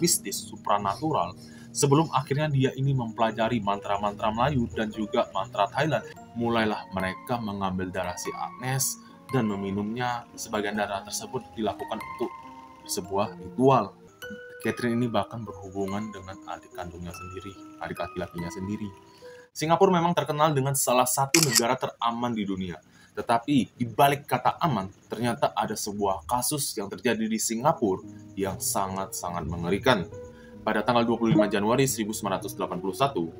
mistis supranatural sebelum akhirnya dia ini mempelajari mantra-mantra Melayu dan juga mantra Thailand. Mulailah mereka mengambil darah si Agnes dan meminumnya. Sebagian darah tersebut dilakukan untuk sebuah ritual. Catherine ini bahkan berhubungan dengan adik kandungnya sendiri, adik laki-lakinya sendiri. Singapura memang terkenal dengan salah satu negara teraman di dunia. Tetapi di balik kata aman, ternyata ada sebuah kasus yang terjadi di Singapura yang sangat-sangat mengerikan. Pada tanggal 25 Januari 1981,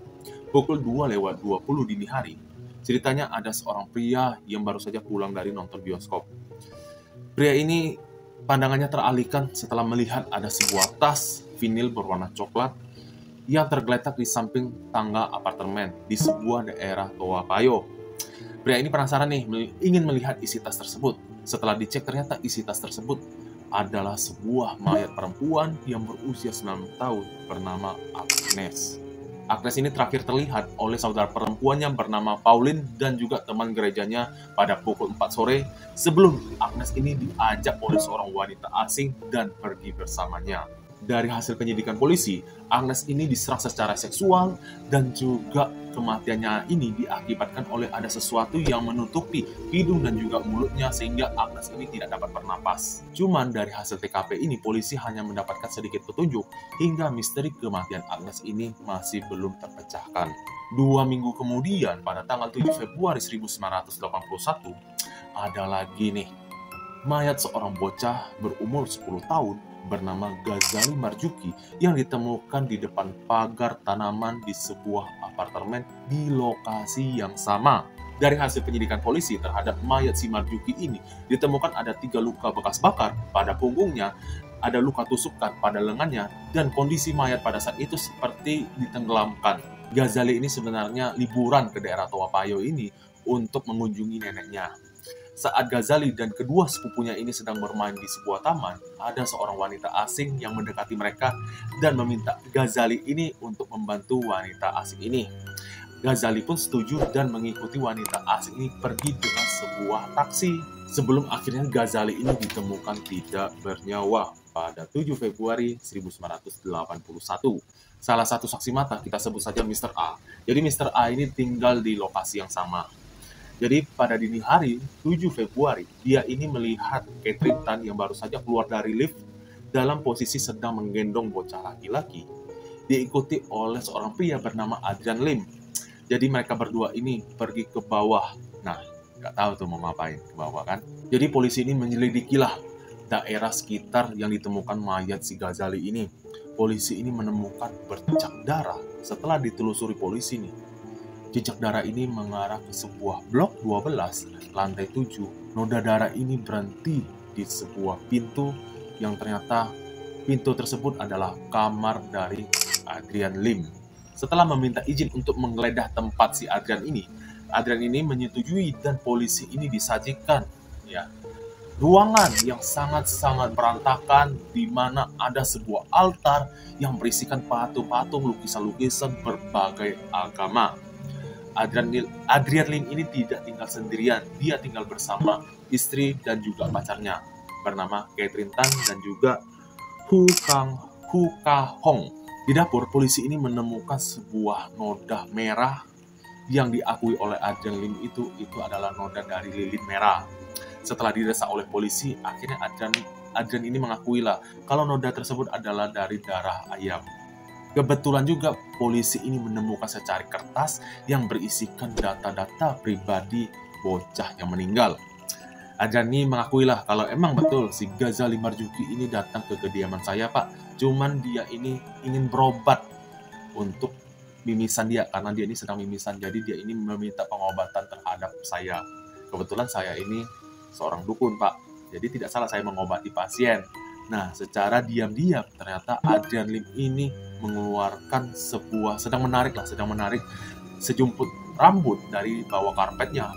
pukul 2:20 dini hari, ceritanya ada seorang pria yang baru saja pulang dari nonton bioskop. Pria ini pandangannya teralihkan setelah melihat ada sebuah tas vinil berwarna coklat yang tergeletak di samping tangga apartemen di sebuah daerah Toa Payoh. Pria ini penasaran nih, ingin melihat isi tas tersebut. Setelah dicek, ternyata isi tas tersebut adalah sebuah mayat perempuan yang berusia 9 tahun bernama Agnes. Agnes ini terakhir terlihat oleh saudara perempuannya bernama Pauline dan juga teman gerejanya pada pukul 4 sore sebelum Agnes ini diajak oleh seorang wanita asing dan pergi bersamanya. Dari hasil penyidikan polisi, Agnes ini diserang secara seksual dan juga kematiannya ini diakibatkan oleh ada sesuatu yang menutupi hidung dan juga mulutnya sehingga Agnes ini tidak dapat bernapas. Cuman dari hasil TKP ini polisi hanya mendapatkan sedikit petunjuk hingga misteri kematian Agnes ini masih belum terpecahkan. 2 minggu kemudian pada tanggal 7 Februari 1981 ada lagi nih mayat seorang bocah berumur 10 tahun bernama Ghazali Marzuki yang ditemukan di depan pagar tanaman di sebuah apartemen di lokasi yang sama. Dari hasil penyidikan polisi terhadap mayat si Marzuki ini, ditemukan ada 3 luka bekas bakar pada punggungnya, ada luka tusukan pada lengannya, dan kondisi mayat pada saat itu seperti ditenggelamkan. Ghazali ini sebenarnya liburan ke daerah Toa Payoh ini untuk mengunjungi neneknya. Saat Ghazali dan kedua sepupunya ini sedang bermain di sebuah taman, ada seorang wanita asing yang mendekati mereka dan meminta Ghazali ini untuk membantu wanita asing ini. Ghazali pun setuju dan mengikuti wanita asing ini pergi dengan sebuah taksi. Sebelum akhirnya Ghazali ini ditemukan tidak bernyawa pada 7 Februari 1981. Salah satu saksi mata kita sebut saja Mr. A. Jadi Mr. A ini tinggal di lokasi yang sama. Jadi pada dini hari 7 Februari, dia ini melihat Catherine Tan yang baru saja keluar dari lift dalam posisi sedang menggendong bocah laki-laki, diikuti oleh seorang pria bernama Adrian Lim. Jadi mereka berdua ini pergi ke bawah. Nah, nggak tahu tuh mau ngapain ke bawah kan. Jadi polisi ini menyelidikilah daerah sekitar yang ditemukan mayat si Ghazali ini. Polisi ini menemukan bercak darah. Setelah ditelusuri polisi nih, jejak darah ini mengarah ke sebuah blok 12, lantai 7. Noda darah ini berhenti di sebuah pintu yang ternyata pintu tersebut adalah kamar dari Adrian Lim. Setelah meminta izin untuk menggeledah tempat si Adrian ini menyetujui dan polisi ini disajikan ya ruangan yang sangat-sangat berantakan di mana ada sebuah altar yang berisikan patung-patung lukisan-lukisan berbagai agama. Adrian Lim ini tidak tinggal sendirian, dia tinggal bersama istri dan juga pacarnya bernama Catherine Tan dan juga Hu Ka Hong. Di dapur, polisi ini menemukan sebuah noda merah yang diakui oleh Adrian Lim itu adalah noda dari lilin merah. Setelah didesak oleh polisi, akhirnya Adrian ini mengakuilah kalau noda tersebut adalah dari darah ayam. Kebetulan juga polisi ini menemukan secari kertas yang berisikan data-data pribadi bocah yang meninggal. Adrian ini mengakuilah kalau emang betul si Ghazali Marzuki ini datang ke kediaman saya Pak. Cuman dia ini ingin berobat untuk mimisan dia karena dia ini sedang mimisan. Jadi dia ini meminta pengobatan terhadap saya. Kebetulan saya ini seorang dukun Pak. Jadi tidak salah saya mengobati pasien. Nah, secara diam-diam ternyata Adrian Lim ini mengeluarkan sedang menarik sejumput rambut dari bawah karpetnya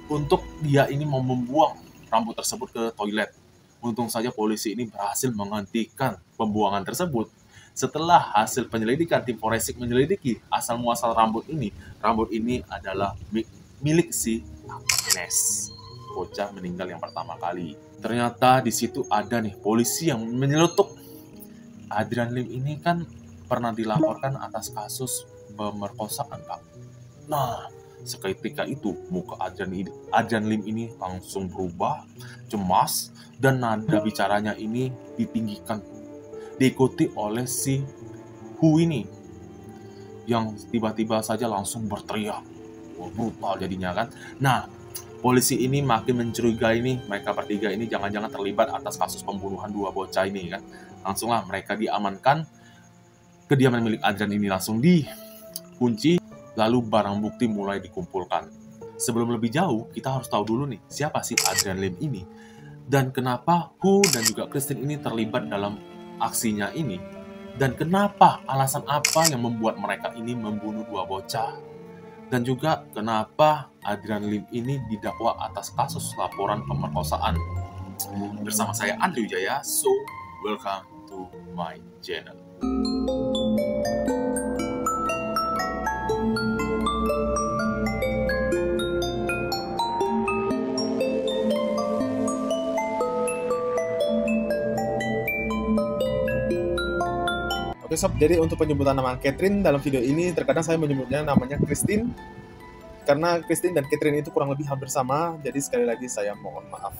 untuk dia ini mau membuang rambut tersebut ke toilet. Untung saja polisi ini berhasil menghentikan pembuangan tersebut. Setelah hasil penyelidikan, tim forensik menyelidiki asal muasal rambut ini adalah milik si Agnes, bocah meninggal yang pertama kali. Ternyata di situ ada nih polisi yang menyeletuk Adrian Lim ini kan pernah dilaporkan atas kasus pemerkosaan, Pak. Nah, seketika itu muka Adrian Lim ini langsung berubah, cemas, dan nada bicaranya ini ditinggikan. Diikuti oleh si Hu ini yang tiba-tiba saja langsung berteriak. Wah, brutal jadinya kan. Nah, polisi ini makin mencurigai nih mereka bertiga ini jangan-jangan terlibat atas kasus pembunuhan 2 bocah ini kan. Langsunglah mereka diamankan. Kediaman milik Adrian ini langsung dikunci, lalu barang bukti mulai dikumpulkan. Sebelum lebih jauh, kita harus tahu dulu nih, siapa sih Adrian Lim ini? Dan kenapa Hu dan juga Christine ini terlibat dalam aksinya ini? Dan kenapa, alasan apa yang membuat mereka ini membunuh 2 bocah? Dan juga kenapa Adrian Lim ini didakwa atas kasus laporan pemerkosaan? Bersama saya Andrew Jaya, so welcome to my channel. Oke sob, jadi untuk penyebutan nama Catherine dalam video ini terkadang saya menyebutnya namanya Christine karena Christine dan Catherine itu kurang lebih hampir sama, jadi sekali lagi saya mohon maaf.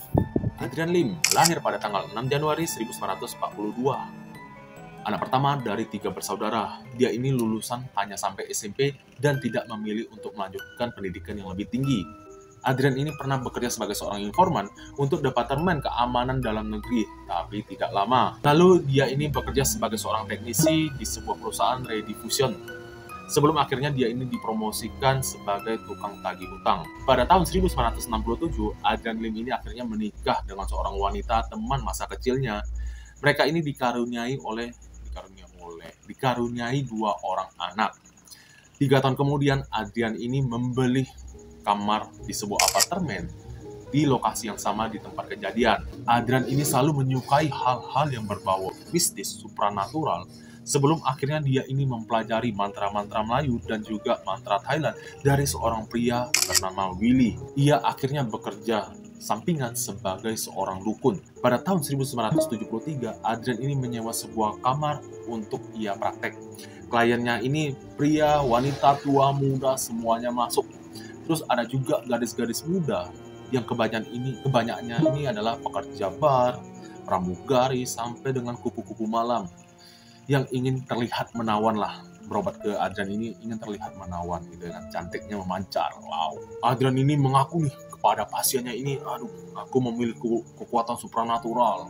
Adrian Lim lahir pada tanggal 6 Januari 1942. Anak pertama dari 3 bersaudara. Dia ini lulusan hanya sampai SMP dan tidak memilih untuk melanjutkan pendidikan yang lebih tinggi. Adrian ini pernah bekerja sebagai seorang informan untuk Departemen Keamanan Dalam Negeri, tapi tidak lama. Lalu dia ini bekerja sebagai seorang teknisi di sebuah perusahaan rediffusion. Sebelum akhirnya dia ini dipromosikan sebagai tukang tagih hutang. Pada tahun 1967, Adrian Lim ini akhirnya menikah dengan seorang wanita teman masa kecilnya. Mereka ini dikaruniai 2 orang anak. 3 tahun kemudian, Adrian ini membeli kamar di sebuah apartemen di lokasi yang sama di tempat kejadian. Adrian ini selalu menyukai hal-hal yang berbau mistis, supranatural. Sebelum akhirnya dia ini mempelajari mantra-mantra Melayu dan juga mantra Thailand dari seorang pria bernama Willy. Ia akhirnya bekerja sampingan sebagai seorang dukun. Pada tahun 1973, Adrian ini menyewa sebuah kamar untuk ia praktek. Kliennya ini pria, wanita, tua, muda, semuanya masuk. Terus ada juga gadis-gadis muda yang kebanyakannya ini adalah pekerja bar, pramugari, sampai dengan kupu-kupu malam yang ingin terlihat menawan lah. Berobat ke Adrian ini ingin terlihat menawan gitu kan, cantiknya memancar. Wow. Adrian ini mengaku nih kepada pasiennya ini, aku memiliki kekuatan supranatural.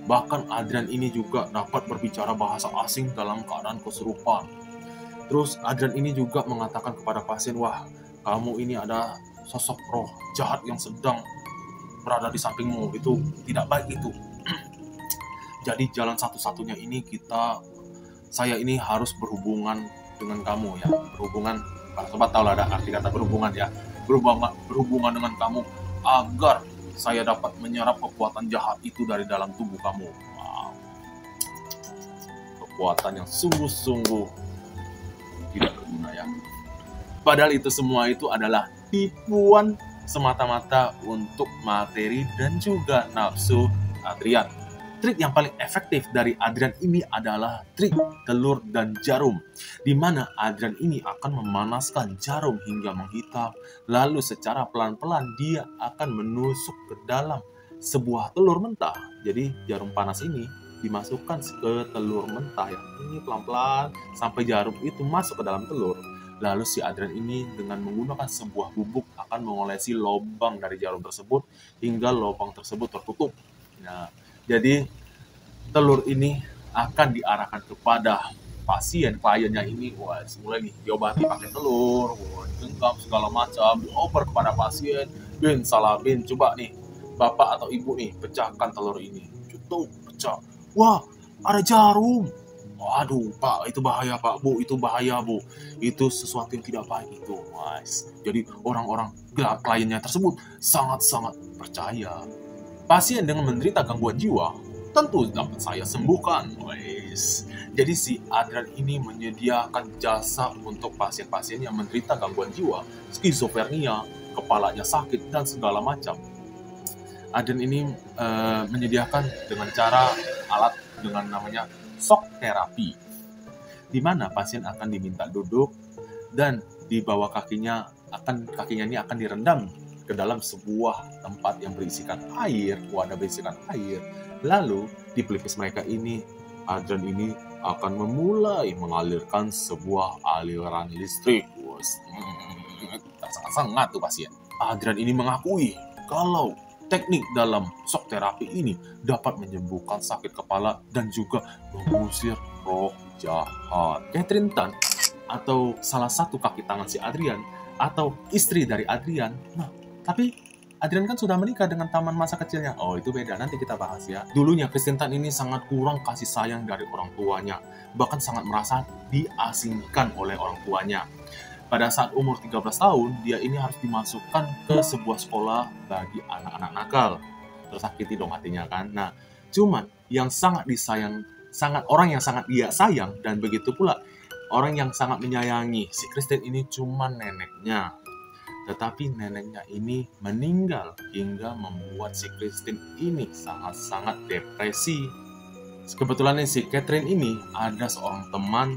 Bahkan Adrian ini juga dapat berbicara bahasa asing dalam keadaan kesurupan. Terus Adrian ini juga mengatakan kepada pasien, wah, kamu ini ada sosok roh jahat yang sedang berada di sampingmu, itu tidak baik itu. Jadi jalan satu-satunya ini saya ini harus berhubungan dengan kamu ya. Berhubungan, para sobat tahu lah ada arti kata berhubungan ya. Berhubungan dengan kamu agar saya dapat menyerap kekuatan jahat itu dari dalam tubuh kamu. Wow. Kekuatan yang sungguh-sungguh tidak berguna ya. Padahal itu semua itu adalah tipuan semata-mata untuk materi dan juga nafsu Adrian. Trik yang paling efektif dari Adrian ini adalah trik telur dan jarum, di mana Adrian ini akan memanaskan jarum hingga menghitam, lalu secara pelan-pelan dia akan menusuk ke dalam sebuah telur mentah. Jadi jarum panas ini dimasukkan ke telur mentah ya, ini pelan-pelan sampai jarum itu masuk ke dalam telur. Lalu si Adrian ini dengan menggunakan sebuah bubuk akan mengolesi lubang dari jarum tersebut hingga lubang tersebut tertutup. Nah, jadi telur ini akan diarahkan kepada pasien, kliennya ini, wah, mulai nih diobati pakai telur, genggam segala macam, dioper kepada pasien. Bin, salah bin, coba nih, bapak atau ibu nih, pecahkan telur ini. Cukup, pecah. Wah, ada jarum. Waduh, Pak, itu bahaya, Pak, Bu, itu bahaya, Bu. Itu sesuatu yang tidak baik itu. Nice. Jadi orang-orang kliennya tersebut sangat-sangat percaya. Pasien dengan menderita gangguan jiwa tentu dapat saya sembuhkan. Nice. Jadi si Adrian ini menyediakan jasa untuk pasien-pasien yang menderita gangguan jiwa, skizofrenia, kepalanya sakit, dan segala macam. Adrian ini menyediakan dengan cara alat dengan namanya shock terapi, di mana pasien akan diminta duduk dan di bawah kakinya ini akan direndam ke dalam sebuah tempat yang berisikan air, wadah berisikan air. Lalu di pelipis mereka ini, Adrian ini akan memulai mengalirkan sebuah aliran listrik. Tersengat-sengat tuh pasien. Adrian ini mengakui kalau teknik dalam shock terapi ini dapat menyembuhkan sakit kepala dan juga mengusir roh jahat. Catherine Tan, atau salah satu kaki tangan si Adrian, atau istri dari Adrian. Nah, tapi Adrian kan sudah menikah dengan teman masa kecilnya. Oh, itu beda, nanti kita bahas ya. Dulunya Christine Tan ini sangat kurang kasih sayang dari orang tuanya, bahkan sangat merasa diasingkan oleh orang tuanya. Pada saat umur 13 tahun, dia ini harus dimasukkan ke sebuah sekolah bagi anak-anak nakal. Tersakiti dong hatinya kan. Nah, cuman yang sangat disayang, orang yang sangat dia sayang, dan begitu pula orang yang sangat menyayangi si Christine ini cuma neneknya. Tetapi neneknya ini meninggal hingga membuat si Christine ini sangat-sangat depresi. Kebetulan si Catherine ini ada seorang teman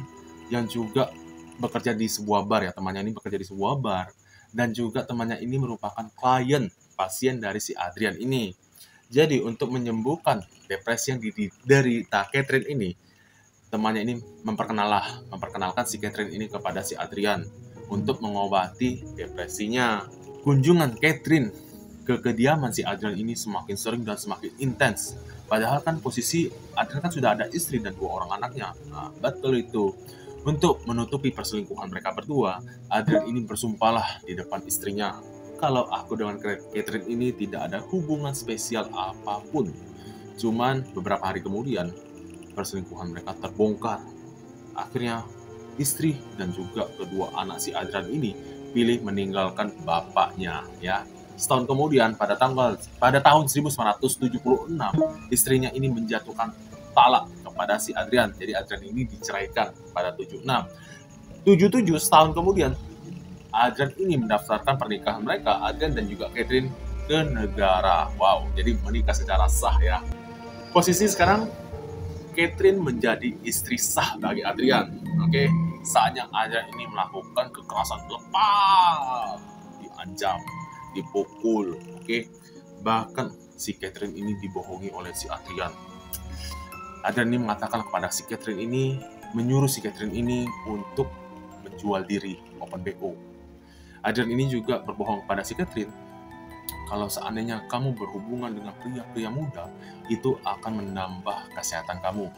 yang juga bekerja di sebuah bar ya. Temannya ini bekerja di sebuah bar. Dan juga temannya ini merupakan klien pasien dari si Adrian ini. Jadi untuk menyembuhkan depresi yang diderita Catherine ini, temannya ini memperkenalkan si Catherine ini kepada si Adrian untuk mengobati depresinya. Kunjungan Catherine ke kediaman si Adrian ini semakin sering dan semakin intens. Padahal kan posisi Adrian kan sudah ada istri dan 2 orang anaknya. Nah, betul itu. Untuk menutupi perselingkuhan mereka berdua, Adrian ini bersumpahlah di depan istrinya, kalau aku dengan Catherine ini tidak ada hubungan spesial apapun. Cuman beberapa hari kemudian, perselingkuhan mereka terbongkar. Akhirnya, istri dan juga kedua anak si Adrian ini pilih meninggalkan bapaknya. Ya, setahun kemudian pada tahun 1976, istrinya ini menjatuhkan talak kepada si Adrian. Jadi Adrian ini diceraikan pada 76. 77 setahun kemudian, Adrian ini mendaftarkan pernikahan mereka, Adrian dan juga Catherine, ke negara. Wow, jadi menikah secara sah ya. Posisi sekarang Catherine menjadi istri sah bagi Adrian. Oke, saatnya Adrian ini melakukan kekerasan verbal, diancam, dipukul. Oke, bahkan si Catherine ini dibohongi oleh si Adrian. Adrian ini mengatakan kepada si Catherine ini, menyuruh si Catherine ini untuk menjual diri, open BO. Adrian ini juga berbohong kepada si Catherine, kalau seandainya kamu berhubungan dengan pria-pria muda, itu akan menambah kesehatan kamu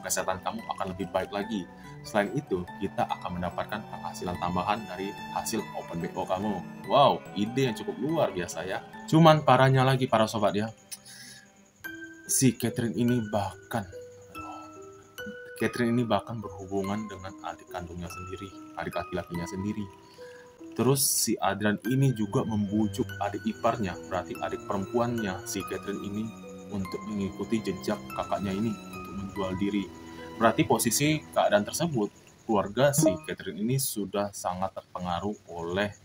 akan lebih baik lagi. Selain itu, kita akan mendapatkan penghasilan tambahan dari hasil open BO kamu. Wow, ide yang cukup luar biasa ya. Cuman parahnya lagi para sobat ya, si Catherine ini bahkan berhubungan dengan adik kandungnya sendiri, adik laki-lakinya sendiri. Terus si Adrian ini juga membujuk adik iparnya, berarti adik perempuannya si Catherine ini, untuk mengikuti jejak kakaknya ini untuk menjual diri. Berarti posisi keadaan tersebut, keluarga si Catherine ini sudah sangat terpengaruh oleh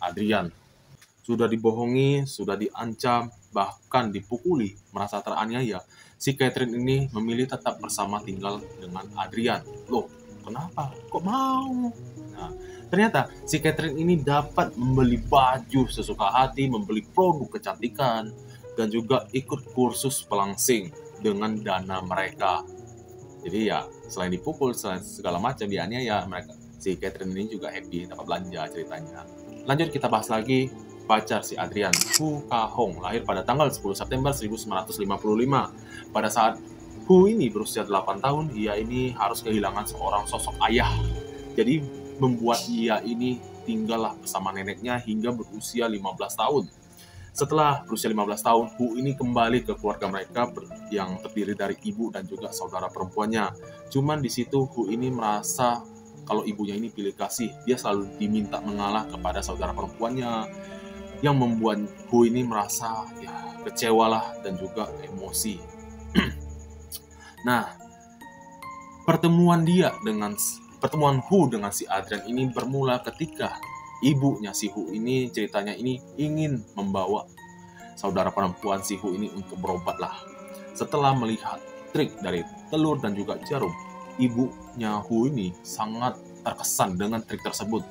Adrian. Sudah dibohongi, sudah diancam, bahkan dipukuli, merasa teraniaya. Si Catherine ini memilih tetap bersama tinggal dengan Adrian. Loh, kenapa? Kok mau? Nah, ternyata si Catherine ini dapat membeli baju sesuka hati, membeli produk kecantikan, dan juga ikut kursus pelangsing dengan dana mereka. Jadi ya, selain dipukul, selain segala macam dianiaya, si Catherine ini juga happy dapat belanja ceritanya. Lanjut kita bahas lagi pacar si Adrian, Hu Ka-hong, lahir pada tanggal 10 September 1955. Pada saat Hu ini berusia 8 tahun, ia ini harus kehilangan seorang sosok ayah. Jadi membuat ia ini tinggallah bersama neneknya hingga berusia 15 tahun. Setelah berusia 15 tahun, Hu ini kembali ke keluarga mereka yang terdiri dari ibu dan juga saudara perempuannya. Cuman di situ Hu ini merasa kalau ibunya ini pilih kasih, dia selalu diminta mengalah kepada saudara perempuannya, yang membuat Hu ini merasa ya kecewalah dan juga emosi. Nah, pertemuan Hu dengan si Adrian ini bermula ketika ibunya si Hu ini ceritanya ini ingin membawa saudara perempuan si Hu ini untuk berobat lah. Setelah melihat trik dari telur dan juga jarum, ibunya Hu ini sangat terkesan dengan trik tersebut.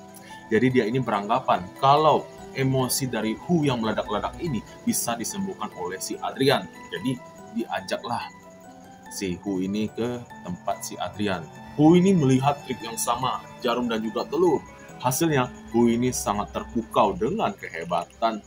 Jadi dia ini beranggapan kalau emosi dari Hu yang meledak-ledak ini bisa disembuhkan oleh si Adrian. Jadi diajaklah si Hu ini ke tempat si Adrian. Hu ini melihat trik yang sama, jarum dan juga telur. Hasilnya, Hu ini sangat terpukau dengan kehebatan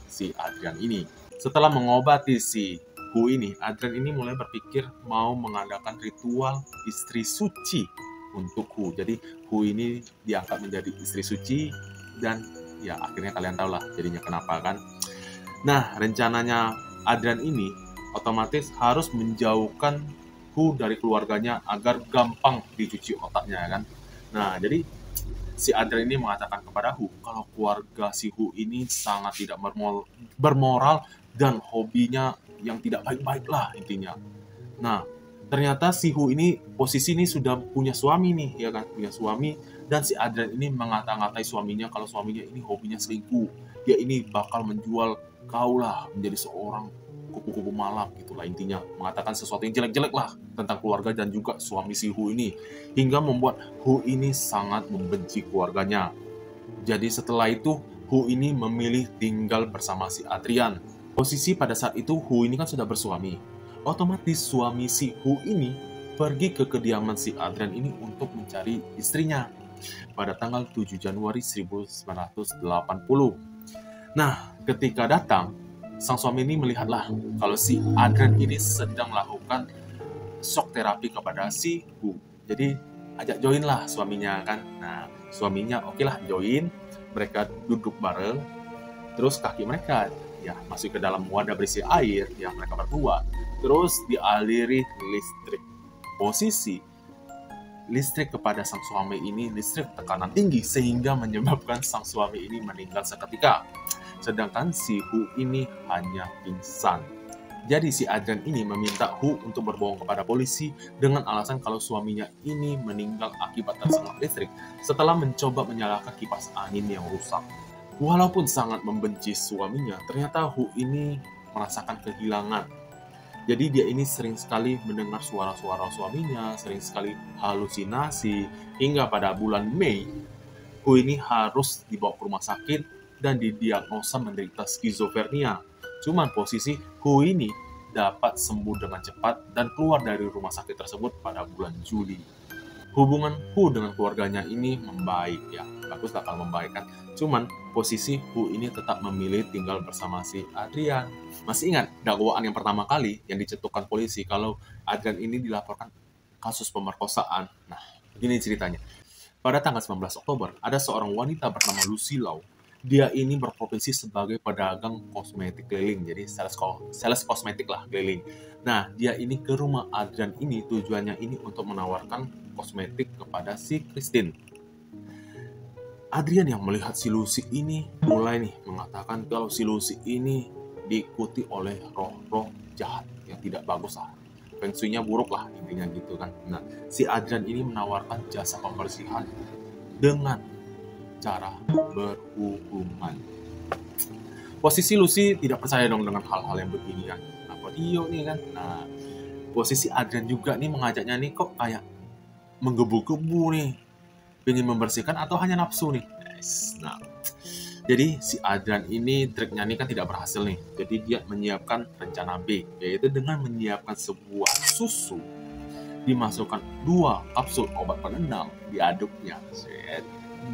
si Adrian ini. Setelah mengobati si Hu ini, Adrian ini mulai berpikir mau mengadakan ritual istri suci untuk Hu. Jadi Hu ini diangkat menjadi istri suci dan ya akhirnya kalian tahu lah jadinya kenapa kan. Nah, rencananya Adrian ini otomatis harus menjauhkan Hu dari keluarganya agar gampang dicuci otaknya kan. Nah, jadi si Adrian ini mengatakan kepada Hu kalau keluarga si Hu ini sangat tidak bermoral dan hobinya yang tidak baik-baik lah intinya. Nah, ternyata si Hu ini posisi ini sudah punya suami nih, ya kan, punya suami, dan si Adrian ini mengata-ngatai suaminya kalau suaminya ini hobinya selingkuh. Dia ini bakal menjual kau lah menjadi seorang kupu-kupu malam gitulah intinya, mengatakan sesuatu yang jelek-jelek lah tentang keluarga dan juga suami si Hu ini, hingga membuat Hu ini sangat membenci keluarganya. Jadi setelah itu Hu ini memilih tinggal bersama si Adrian. Posisi pada saat itu Hu ini kan sudah bersuami. Otomatis suami si Hu ini pergi ke kediaman si Adrian ini untuk mencari istrinya pada tanggal 7 Januari 1980. Nah, ketika datang, sang suami ini melihatlah kalau si Adrian ini sedang melakukan shock terapi kepada si Hu. Jadi ajak join lah suaminya kan. Nah, suaminya oke lah join. Mereka duduk bareng. Terus kaki mereka ya masuk ke dalam wadah berisi air yang mereka berdua. Terus dialiri listrik. Posisi listrik kepada sang suami ini listrik tekanan tinggi sehingga menyebabkan sang suami ini meninggal seketika. Sedangkan si Hu ini hanya pingsan. Jadi si Adrian ini meminta Hu untuk berbohong kepada polisi dengan alasan kalau suaminya ini meninggal akibat tersengat listrik setelah mencoba menyalakan kipas angin yang rusak. Walaupun sangat membenci suaminya, ternyata Hu ini merasakan kehilangan. Jadi dia ini sering sekali mendengar suara-suara suaminya, sering sekali halusinasi, hingga pada bulan Mei, Hu ini harus dibawa ke rumah sakit dan didiagnosa menderita skizofrenia. Cuman posisi Hu ini dapat sembuh dengan cepat dan keluar dari rumah sakit tersebut pada bulan Juli. Hubungan Hu dengan keluarganya ini membaik ya, baguslah kalau membaik kan. Cuman posisi Hu ini tetap memilih tinggal bersama si Adrian. Masih ingat dakwaan yang pertama kali yang dicetuskan polisi kalau Adrian ini dilaporkan kasus pemerkosaan. Nah, begini ceritanya. Pada tanggal 19 Oktober, ada seorang wanita bernama Lucy Lau. Dia ini berprofesi sebagai pedagang kosmetik keliling, jadi sales kosmetik lah keliling. Nah, dia ini ke rumah Adrian ini tujuannya ini untuk menawarkan kosmetik kepada si Christine. Adrian yang melihat si Lucy ini mulai nih mengatakan kalau si Lucy ini diikuti oleh roh-roh jahat yang tidak bagus lah. Feng shui-nya buruk lah intinya gitu kan. Nah, si Adrian ini menawarkan jasa pembersihan dengan cara berhubungan. Posisi Lucy tidak percaya dong dengan hal-hal yang begini kan. Apa dia nih kan. Nah, posisi Adrian juga nih mengajaknya nih kok kayak menggebu-gebu nih. Pengen membersihkan atau hanya nafsu nih. Nah, jadi si Adrian ini triknya nih kan tidak berhasil nih. Jadi dia menyiapkan rencana B, yaitu dengan menyiapkan sebuah susu, dimasukkan 2 kapsul obat penenang, diaduknya,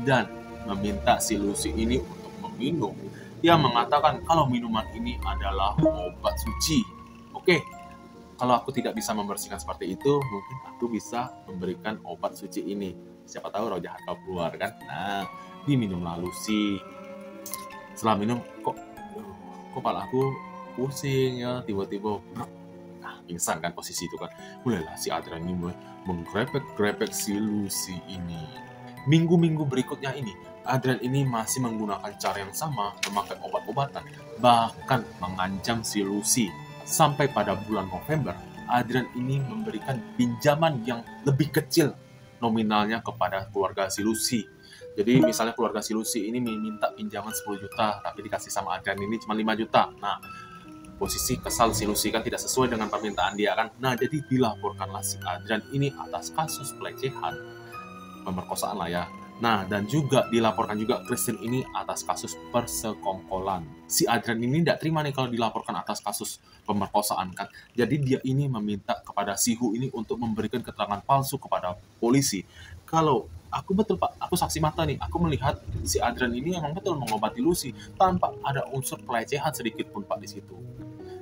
dan meminta si Lucy ini untuk meminum. Dia mengatakan kalau minuman ini adalah obat suci. Oke, kalau aku tidak bisa membersihkan seperti itu, mungkin aku bisa memberikan obat suci ini. Siapa tahu roh jahat kau keluar kan. Nah, diminumlah Lucy. Setelah minum, kok kepala aku pusing ya, tiba-tiba nah, pingsan kan posisi itu kan. Mulailah si Adrian ini mulai menggrepek-grepek si Lucy ini. Minggu-minggu berikutnya ini, Adrian ini masih menggunakan cara yang sama, memakai obat-obatan, bahkan mengancam si Lucy. Sampai pada bulan November, Adrian ini memberikan pinjaman yang lebih kecil nominalnya kepada keluarga si Lucy. Jadi misalnya keluarga si Lucy ini minta pinjaman 10 juta, tapi dikasih sama Adrian ini cuma 5 juta. Nah, Posisi kesal si Lucy kan tidak sesuai dengan permintaan dia kan. Nah, jadi dilaporkanlah si Adrian ini atas kasus pelecehan, pemerkosaan lah ya. Nah, dan juga dilaporkan juga Christine ini atas kasus persekongkolan. Si Adrian ini tidak terima nih kalau dilaporkan atas kasus pemerkosaan kan. Jadi dia ini meminta kepada si Hu ini untuk memberikan keterangan palsu kepada polisi. Kalau aku betul Pak, aku saksi mata nih, aku melihat si Adrian ini emang betul mengobati Lucy tanpa ada unsur pelecehan sedikit pun Pak di situ.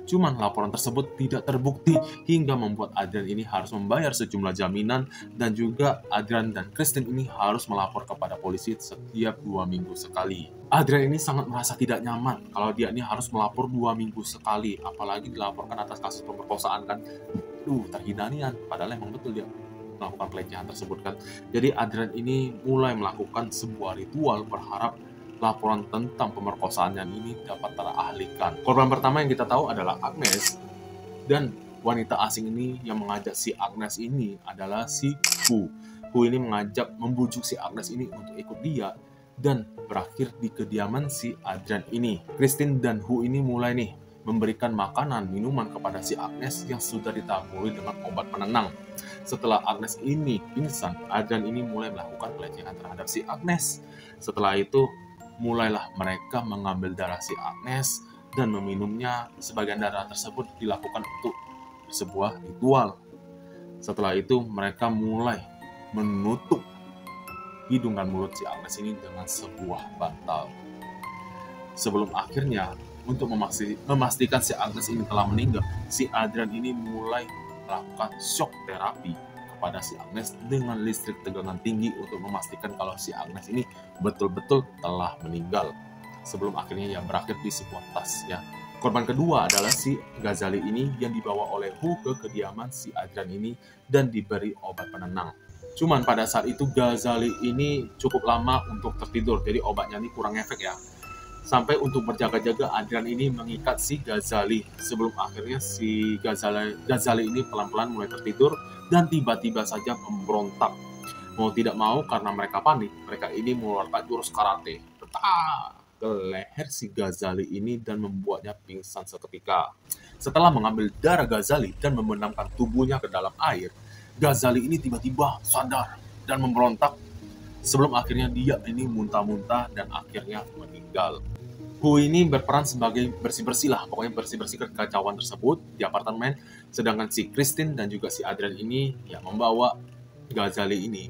Cuman laporan tersebut tidak terbukti hingga membuat Adrian ini harus membayar sejumlah jaminan dan juga Adrian dan Christine ini harus melapor kepada polisi setiap 2 minggu sekali. Adrian ini sangat merasa tidak nyaman kalau dia ini harus melapor 2 minggu sekali, apalagi dilaporkan atas kasus pemerkosaan kan. Terhina nian, padahal emang betul dia melakukan pelecehan tersebut kan. Jadi Adrian ini mulai melakukan sebuah ritual berharap laporan tentang pemerkosaannya ini dapat terahlikan. Korban pertama yang kita tahu adalah Agnes, dan wanita asing ini yang mengajak si Agnes ini adalah si Hu. Hu ini membujuk si Agnes ini untuk ikut dia dan berakhir di kediaman si Adrian ini. Christine dan Hu ini mulai nih memberikan makanan, minuman kepada si Agnes yang sudah ditaburi dengan obat penenang. Setelah Agnes ini pingsan, Adrian ini mulai melakukan pelecehan terhadap si Agnes. Setelah itu, mulailah mereka mengambil darah si Agnes dan meminumnya. Sebagian darah tersebut dilakukan untuk sebuah ritual. Setelah itu mereka mulai menutup hidung dan mulut si Agnes ini dengan sebuah bantal. Sebelum akhirnya untuk memastikan si Agnes ini telah meninggal, si Adrian ini mulai melakukan shock terapi pada si Agnes dengan listrik tegangan tinggi untuk memastikan kalau si Agnes ini betul-betul telah meninggal. Sebelum akhirnya yang berakhir di sebuah tas ya. Korban kedua adalah si Ghazali ini yang dibawa oleh Hu ke kediaman si Adrian ini dan diberi obat penenang. Cuman pada saat itu Ghazali ini cukup lama untuk tertidur, jadi obatnya ini kurang efek ya. Sampai untuk berjaga-jaga Adrian ini mengikat si Ghazali. Sebelum akhirnya si Ghazali ini pelan-pelan mulai tertidur dan tiba-tiba saja memberontak. Mau tidak mau karena mereka panik, mereka ini mengeluarkan jurus karate ke leher si Ghazali ini dan membuatnya pingsan seketika. Setelah mengambil darah Ghazali dan membenamkan tubuhnya ke dalam air, Ghazali ini tiba-tiba sadar dan memberontak. Sebelum akhirnya dia ini muntah-muntah dan akhirnya meninggal. Hu ini berperan sebagai bersih-bersih lah, pokoknya bersih-bersih kekacauan tersebut di apartemen. Sedangkan si Christine dan juga si Adrian ini ya membawa Ghazali ini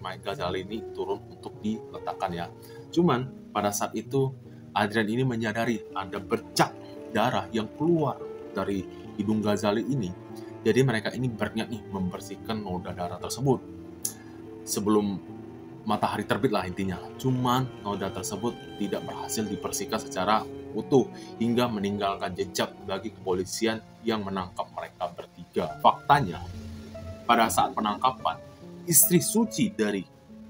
turun untuk diletakkan ya. Cuman pada saat itu Adrian ini menyadari ada bercak darah yang keluar dari hidung Ghazali ini. Jadi mereka ini berniat nih membersihkan noda darah tersebut sebelum matahari terbit lah intinya. Cuman noda tersebut tidak berhasil dibersihkan secara utuh hingga meninggalkan jejak bagi kepolisian yang menangkap mereka bertiga. Faktanya, pada saat penangkapan, istri suci dari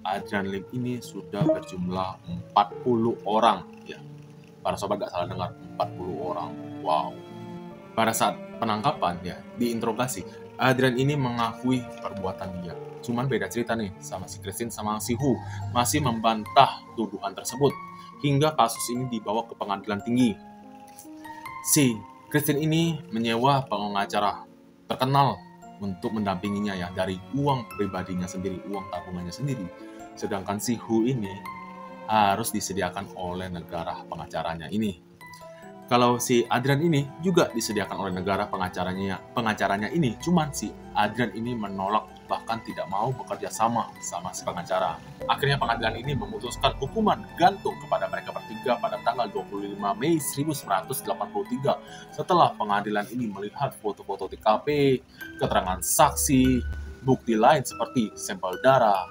Adrian Lim ini sudah berjumlah 40 orang. Ya, para sobat gak salah dengar, 40 orang. Wow. Pada saat penangkapan, ya, diinterogasi, Adrian ini mengakui perbuatan dia. Cuman beda cerita nih sama si Christine sama si Hu, masih membantah tuduhan tersebut hingga kasus ini dibawa ke pengadilan tinggi. Si Christine ini menyewa pengacara terkenal untuk mendampinginya ya dari uang pribadinya sendiri, uang tabungannya sendiri. Sedangkan si Hu ini harus disediakan oleh negara pengacaranya ini. Kalau si Adrian ini juga disediakan oleh negara pengacaranya ini, cuman si Adrian ini menolak bahkan tidak mau bekerja sama si pengacara. Akhirnya pengadilan ini memutuskan hukuman gantung kepada mereka bertiga pada tanggal 25 Mei 1983. Setelah pengadilan ini melihat foto-foto TKP, keterangan saksi, bukti lain seperti sampel darah,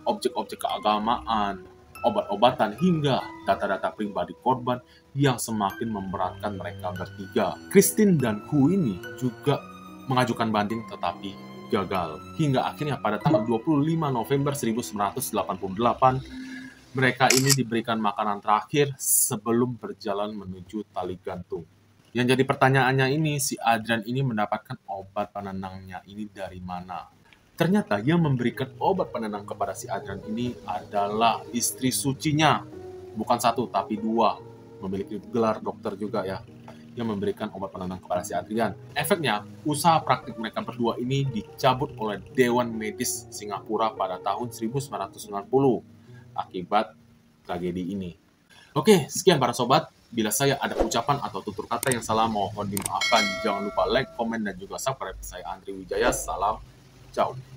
objek-objek keagamaan, obat-obatan hingga data-data pribadi korban yang semakin memberatkan mereka bertiga. Christine dan Hu ini juga mengajukan banding tetapi gagal. Hingga akhirnya pada tanggal 25 November 1988 mereka ini diberikan makanan terakhir sebelum berjalan menuju tali gantung. Yang jadi pertanyaannya ini, si Adrian ini mendapatkan obat penenangnya ini dari mana? Ternyata yang memberikan obat penenang kepada si Adrian ini adalah istri sucinya. Bukan satu, tapi dua. Memiliki gelar dokter juga ya. yang memberikan obat penenang kepada si Adrian. Efeknya, usaha praktik mereka berdua ini dicabut oleh Dewan Medis Singapura pada tahun 1990 akibat tragedi ini. Oke, sekian para sobat. Bila saya ada ucapan atau tutur kata yang salah, mohon dimaafkan. Jangan lupa like, komen, dan juga subscribe. Saya Andri Wijaya. Salam, ciao.